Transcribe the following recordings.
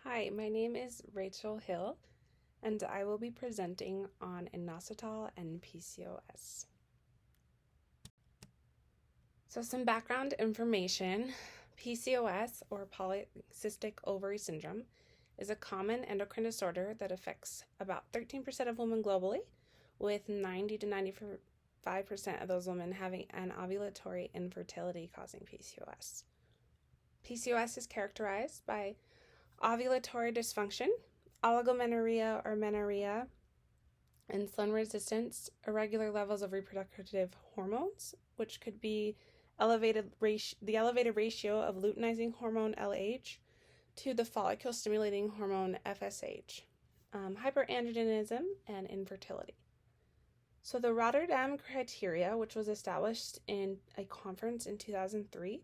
Hi, my name is Rachel Hill, and I will be presenting on inositol and PCOS. So some background information. PCOS, or polycystic ovary syndrome, is a common endocrine disorder that affects about 13% of women globally, with 90 to 95% of those women having an ovulatory infertility causing PCOS. PCOS is characterized by ovulatory dysfunction, oligomenorrhea or menorrhea, insulin resistance, irregular levels of reproductive hormones, which could be the elevated ratio of luteinizing hormone LH to the follicle stimulating hormone FSH, hyperandrogenism, and infertility. So the Rotterdam criteria, which was established in a conference in 2003,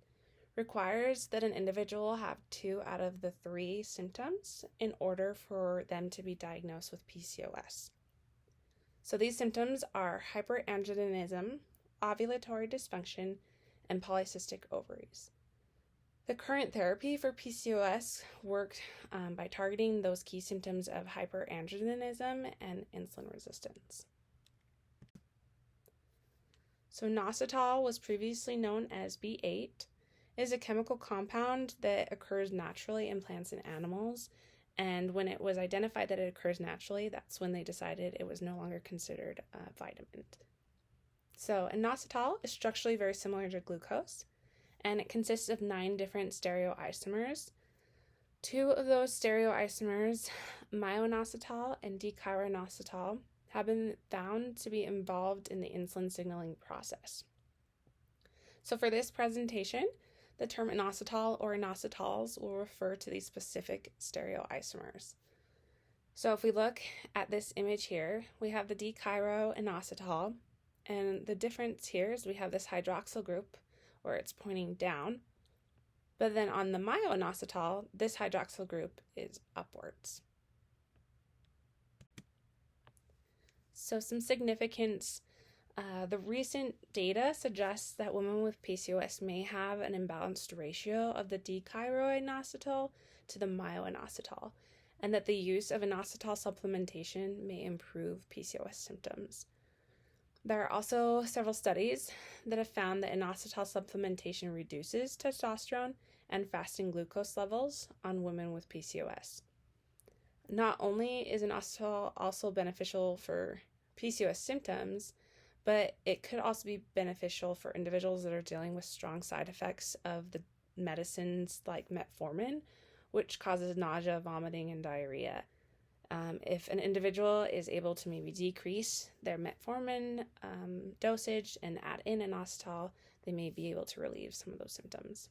requires that an individual have 2 out of the 3 symptoms in order for them to be diagnosed with PCOS. So these symptoms are hyperandrogenism, ovulatory dysfunction, and polycystic ovaries. The current therapy for PCOS worked by targeting those key symptoms of hyperandrogenism and insulin resistance. So inositol was previously known as B8. It is a chemical compound that occurs naturally in plants and animals, and when it was identified that it occurs naturally, that's when they decided it was no longer considered a vitamin. So inositol is structurally very similar to glucose, and it consists of 9 different stereoisomers. 2 of those stereoisomers, myoinositol and D-chiroinositol, have been found to be involved in the insulin signaling process. So for this presentation, the term inositol or inositols will refer to these specific stereoisomers. So if we look at this image here, we have the D-chiroinositol, and the difference here is we have this hydroxyl group where it's pointing down, but then on the myoinositol, this hydroxyl group is upwards. So some significance. The recent data suggests that women with PCOS may have an imbalanced ratio of the D-chiroinositol to the myoinositol, and that the use of inositol supplementation may improve PCOS symptoms. There are also several studies that have found that inositol supplementation reduces testosterone and fasting glucose levels on women with PCOS. Not only is inositol also beneficial for PCOS symptoms, but it could also be beneficial for individuals that are dealing with strong side effects of the medicines like metformin, which causes nausea, vomiting, and diarrhea. If an individual is able to maybe decrease their metformin dosage and add in inositol, they may be able to relieve some of those symptoms.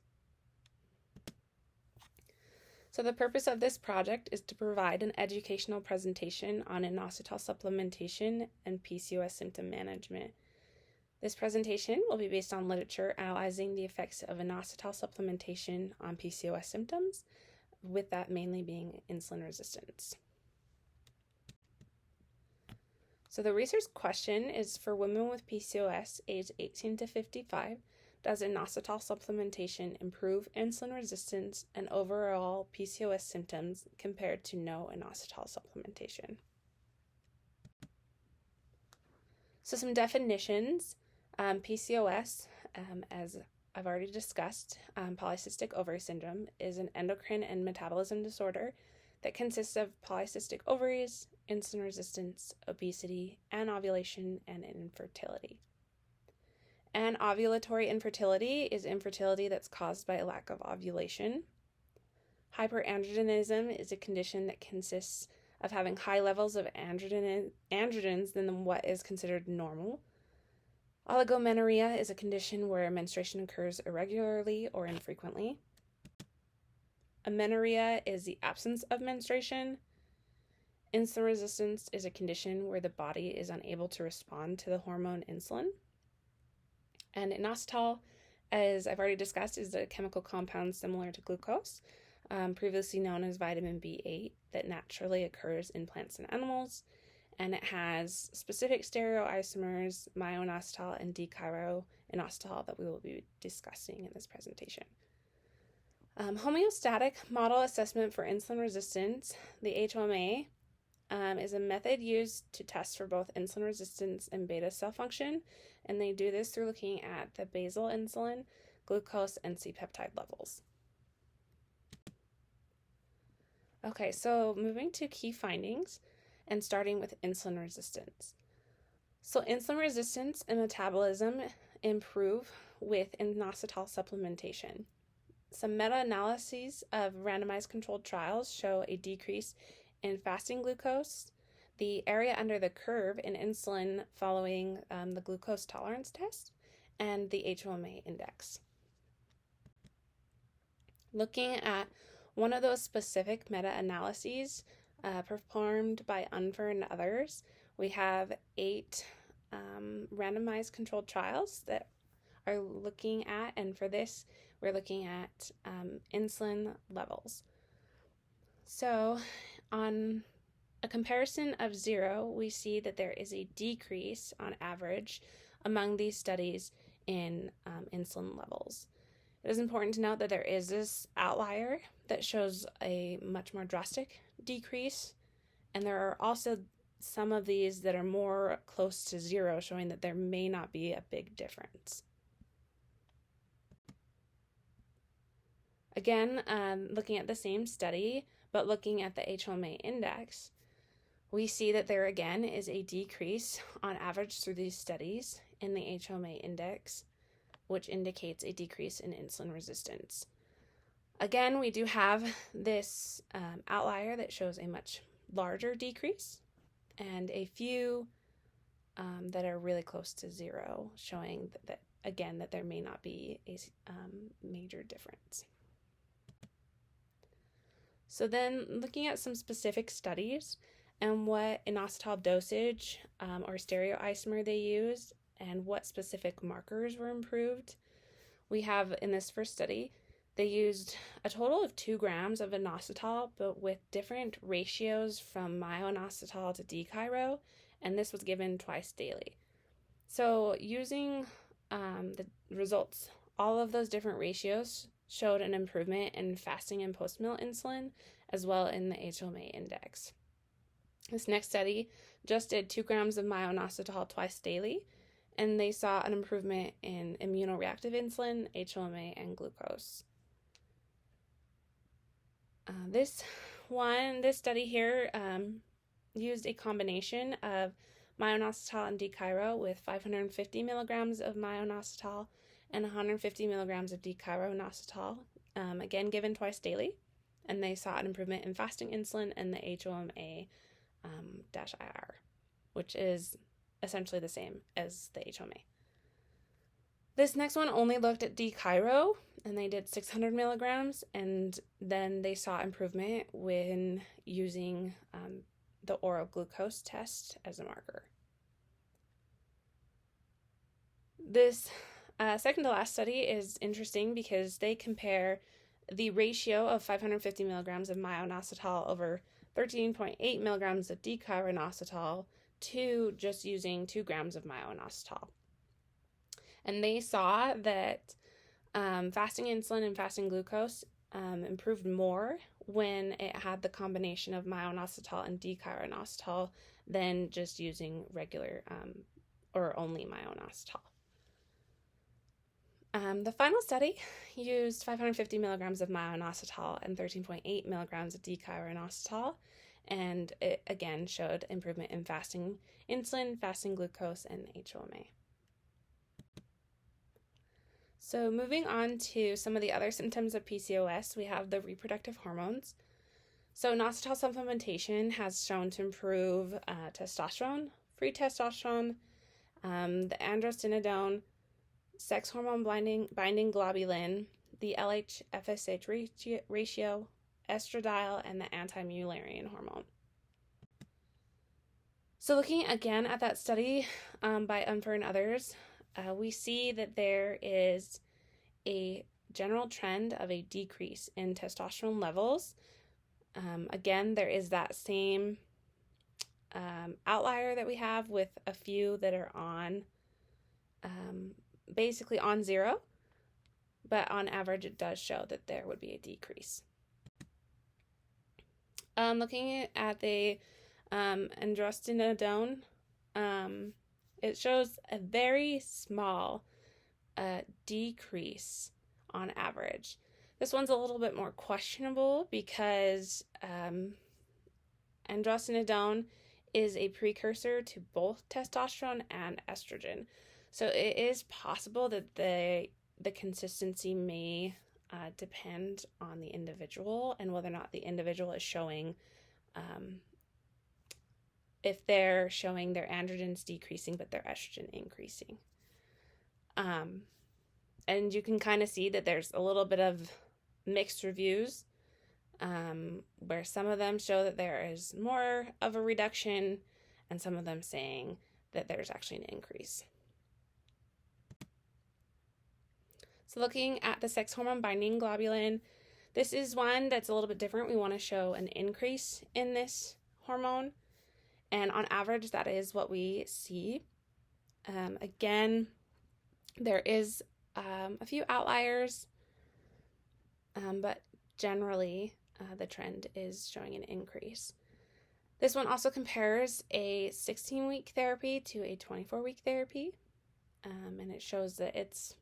So the purpose of this project is to provide an educational presentation on inositol supplementation and PCOS symptom management. This presentation will be based on literature analyzing the effects of inositol supplementation on PCOS symptoms, with that mainly being insulin resistance. So the research question is for women with PCOS aged 18 to 55, does inositol supplementation improve insulin resistance and overall PCOS symptoms compared to no inositol supplementation? So some definitions. PCOS, as I've already discussed, polycystic ovary syndrome is an endocrine and metabolism disorder that consists of polycystic ovaries, insulin resistance, obesity, and ovulation and infertility. And ovulatory infertility is infertility that's caused by a lack of ovulation. Hyperandrogenism is a condition that consists of having high levels of androgens than what is considered normal. Oligomenorrhea is a condition where menstruation occurs irregularly or infrequently. Amenorrhea is the absence of menstruation. Insulin resistance is a condition where the body is unable to respond to the hormone insulin. And inositol, as I've already discussed, is a chemical compound similar to glucose, previously known as vitamin B8, that naturally occurs in plants and animals, and it has specific stereoisomers, myoinositol and D-chiroinositol, that we will be discussing in this presentation. Homeostatic model assessment for insulin resistance, the HOMA, is a method used to test for both insulin resistance and beta cell function, and they do this through looking at the basal insulin, glucose, and C-peptide levels. Okay, so moving to key findings and starting with insulin resistance. So insulin resistance and metabolism improve with inositol supplementation. Some meta-analyses of randomized controlled trials show a decrease in fasting glucose, the area under the curve in insulin following the glucose tolerance test, and the HOMA index. Looking at one of those specific meta-analyses performed by Unfer and others, we have 8 randomized controlled trials that are looking at, and for this, we're looking at insulin levels. So on a comparison of 0, we see that there is a decrease on average among these studies in insulin levels. It is important to note that there is this outlier that shows a much more drastic decrease, and there are also some of these that are more close to 0, showing that there may not be a big difference. Again, looking at the same study, but looking at the HOMA index, we see that there again is a decrease on average through these studies in the HOMA index, which indicates a decrease in insulin resistance. Again, we do have this outlier that shows a much larger decrease, and a few that are really close to 0, showing that again, that there may not be a major difference. So then looking at some specific studies and what inositol dosage or stereoisomer they used and what specific markers were improved, we have in this first study, they used a total of 2 grams of inositol, but with different ratios from myo-inositol to D-chiro, and this was given twice daily. So using the results, all of those different ratios showed an improvement in fasting and post-meal insulin, as well in the HOMA index. This next study just did 2 grams of myo-inositol twice daily, and they saw an improvement in immunoreactive insulin, HOMA, and glucose. This study here used a combination of myo-inositol and D-chiro with 550 milligrams of myo-inositol and 150 milligrams of D-chiro-inositol, again given twice daily, and they saw an improvement in fasting insulin and the HOMA-IR, which is essentially the same as the HOMA. This next one only looked at D-chiro, and they did 600 milligrams, and then they saw improvement when using the oral glucose test as a marker. This second to last study is interesting because they compare the ratio of 550 milligrams of myo-inositol over 13.8 milligrams of D-chiro-inositol to just using 2 grams of myo-inositol. And they saw that fasting insulin and fasting glucose improved more when it had the combination of myo-inositol and D-chiro-inositol than just using regular or only myo-inositol. The final study used 550 milligrams of myo-inositol and 13.8 milligrams of D-chiro-inositol, and it again showed improvement in fasting insulin, fasting glucose, and HOMA. So moving on to some of the other symptoms of PCOS, we have the reproductive hormones. So inositol supplementation has shown to improve testosterone, free testosterone, the androstenedione, sex hormone binding globulin, the LH-FSH ratio, estradiol, and the anti-Mullerian hormone. So looking again at that study by Unfer and others, we see that there is a general trend of a decrease in testosterone levels. Again, there is that same outlier that we have with a few that are on basically on 0, but on average it does show that there would be a decrease. Looking at the androstenedione, it shows a very small decrease on average. This one's a little bit more questionable because androstenedione is a precursor to both testosterone and estrogen. So it is possible that the consistency may depend on the individual and whether or not the individual is showing, if they're showing their androgens decreasing but their estrogen increasing. And you can kind of see that there's a little bit of mixed reviews, where some of them show that there is more of a reduction and some of them saying that there's actually an increase. So looking at the sex hormone binding globulin, this is one that's a little bit different. We want to show an increase in this hormone, and on average that is what we see. Again, there is a few outliers, but generally the trend is showing an increase. This one also compares a 16-week therapy to a 24-week therapy, and it shows that it's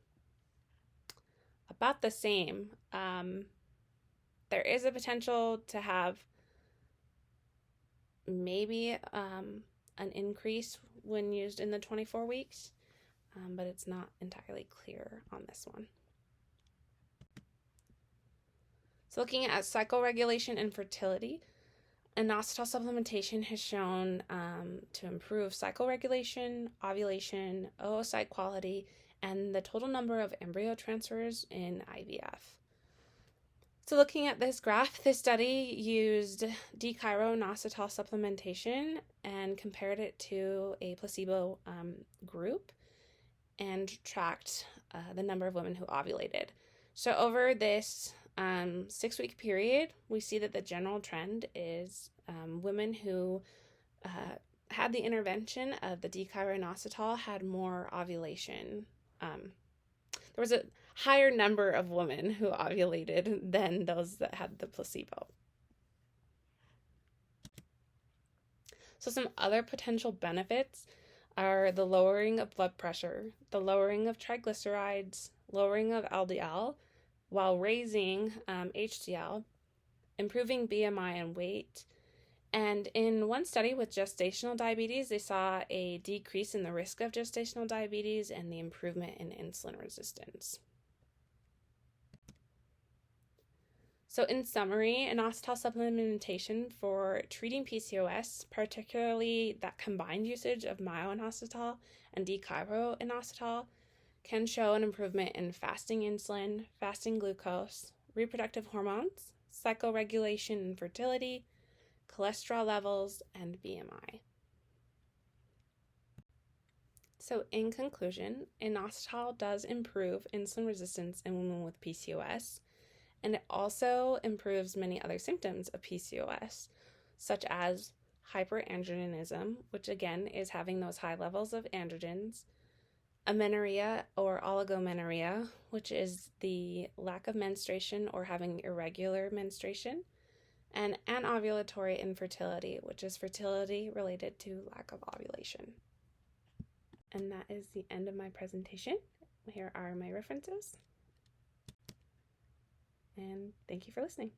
about the same. There is a potential to have maybe an increase when used in the 24 weeks, but it's not entirely clear on this one. So looking at cycle regulation and fertility, inositol supplementation has shown to improve cycle regulation, ovulation, oocyte quality, and the total number of embryo transfers in IVF. So looking at this graph, this study used D-chiroinositol supplementation and compared it to a placebo group and tracked the number of women who ovulated. So over this 6-week period, we see that the general trend is women who had the intervention of the D-chiroinositol had more ovulation. There was a higher number of women who ovulated than those that had the placebo. So some other potential benefits are the lowering of blood pressure, the lowering of triglycerides, lowering of LDL, while raising HDL, improving BMI and weight. And in one study with gestational diabetes, they saw a decrease in the risk of gestational diabetes and the improvement in insulin resistance. So in summary, inositol supplementation for treating PCOS, particularly that combined usage of myo-inositol and D-chiroinositol, can show an improvement in fasting insulin, fasting glucose, reproductive hormones, cycle regulation and fertility, cholesterol levels, and BMI. So in conclusion, inositol does improve insulin resistance in women with PCOS, and it also improves many other symptoms of PCOS, such as hyperandrogenism, which again is having those high levels of androgens, amenorrhea or oligomenorrhea, which is the lack of menstruation or having irregular menstruation, and anovulatory infertility, which is fertility related to lack of ovulation. And that is the end of my presentation. Here are my references. And thank you for listening.